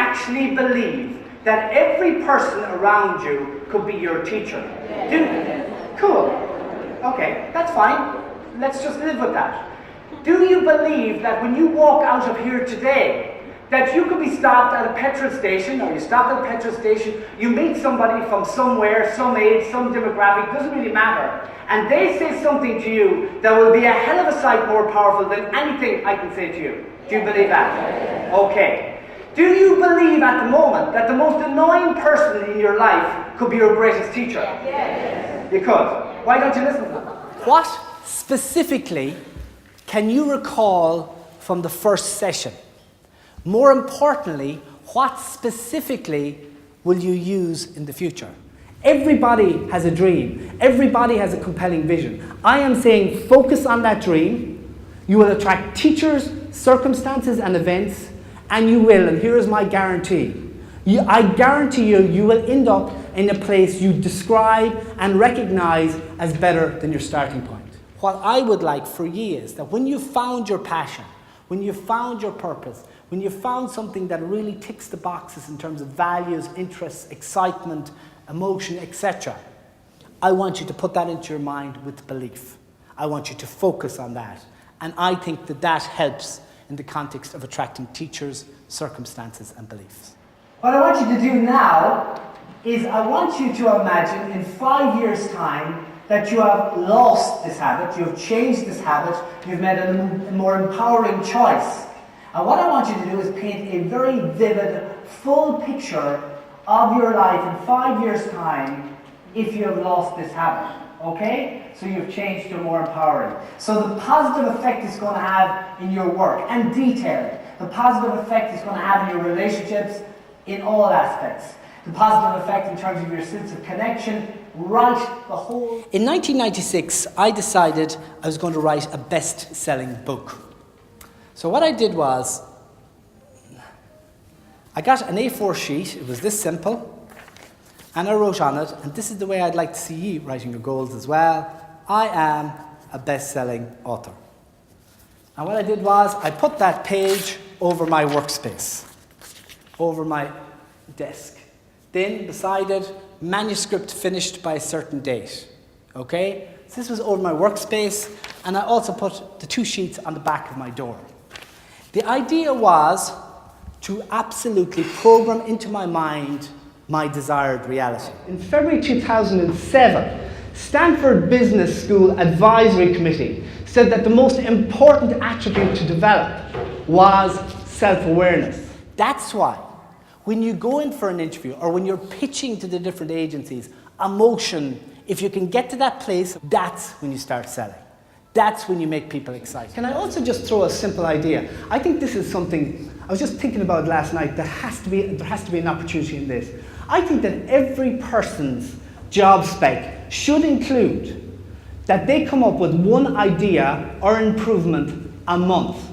actually believe that every person around you could be your teacher? Cool. Okay, that's fine. Let's just live with that. Do you believe that when you walk out of here today, that you could be stopped at a petrol station, or you stop at a petrol station, you meet somebody from somewhere, some age, some demographic, doesn't really matter, and they say something to you that will be a hell of a sight more powerful than anything I can say to you? Do you believe that? Okay. Do you believe at the moment that the most annoying person in your life could be your greatest teacher? Yes. You could. Why don't you listen to them? What specifically can you recall from the first session? More importantly, what specifically will you use in the future? Everybody has a dream. Everybody has a compelling vision. I am saying focus on that dream. You will attract teachers, circumstances, and events, and you will, and here is my guarantee. I guarantee you will end up in a place you describe and recognize as better than your starting point. What I would like for you is that when you found your passion, when you found your purpose, when you found something that really ticks the boxes in terms of values, interests, excitement, emotion, etc., I want you to put that into your mind with belief. I want you to focus on that. And I think that that helps in the context of attracting teachers, circumstances, and beliefs. What I want you to do now is I want you to imagine in 5 years' time that you have lost this habit, you have changed this habit, you've made a more empowering choice. And what I want you to do is paint a very vivid, full picture of your life in 5 years' time if you have lost this habit. Okay? So you've changed to more empowering. So the positive effect it's going to have in your work, and detailed. The positive effect it's going to have in your relationships in all aspects. The positive effect in terms of your sense of connection, right, the whole... In 1996, I decided I was going to write a best-selling book. So what I did was, I got an A4 sheet, it was this simple, and I wrote on it, and this is the way I'd like to see you writing your goals as well. I am a best-selling author. And what I did was, I put that page over my workspace, over my desk. Then beside it, manuscript finished by a certain date. Okay? So this was over my workspace, and I also put the 2 sheets on the back of my door. The idea was to absolutely program into my mind my desired reality. In February 2007, Stanford Business School Advisory Committee said that the most important attribute to develop was self-awareness. That's why when you go in for an interview or when you're pitching to the different agencies, emotion, if you can get to that place, that's when you start selling. That's when you make people excited. Can I also just throw a simple idea? I think this is something, I was just thinking about last night, there has to be an opportunity in this. I think that every person's job spec should include that they come up with one idea or improvement a month.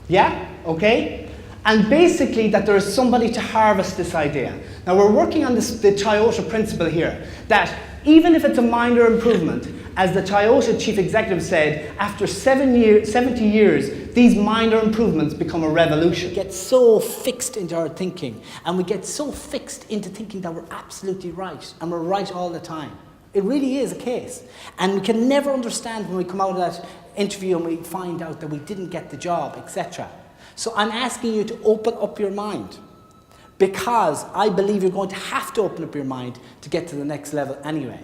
Yeah? Okay? And basically that there is somebody to harvest this idea. Now we're working on the Toyota principle here, that even if it's a minor improvement, as the Toyota chief executive said, after 70 years, these minor improvements become a revolution. We get so fixed into our thinking, and we get so fixed into thinking that we're absolutely right, and we're right all the time. It really is a case. And we can never understand when we come out of that interview and we find out that we didn't get the job, etc. So I'm asking you to open up your mind, because I believe you're going to have to open up your mind to get to the next level anyway.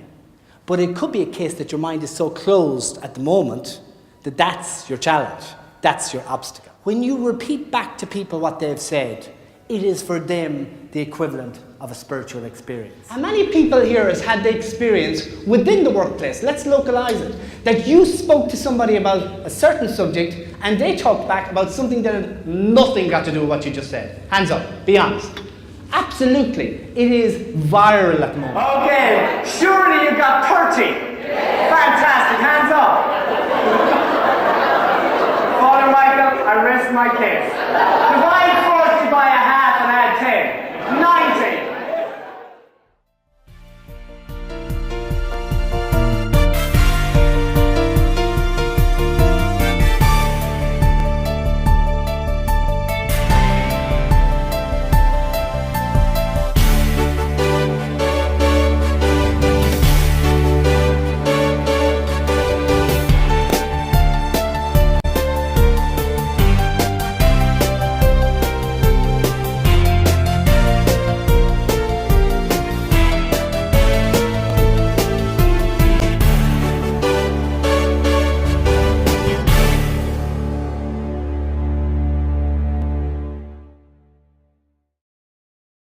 But it could be a case that your mind is so closed at the moment that that's your challenge, that's your obstacle. When you repeat back to people what they've said, it is for them the equivalent of a spiritual experience. And many people here has had the experience within the workplace, let's localize it, that you spoke to somebody about a certain subject and they talked back about something that had nothing got to do with what you just said. Hands up, be honest. Absolutely, it is viral at the moment. Okay, surely you got 30. Fantastic, hands up. Father Michael, I rest my case.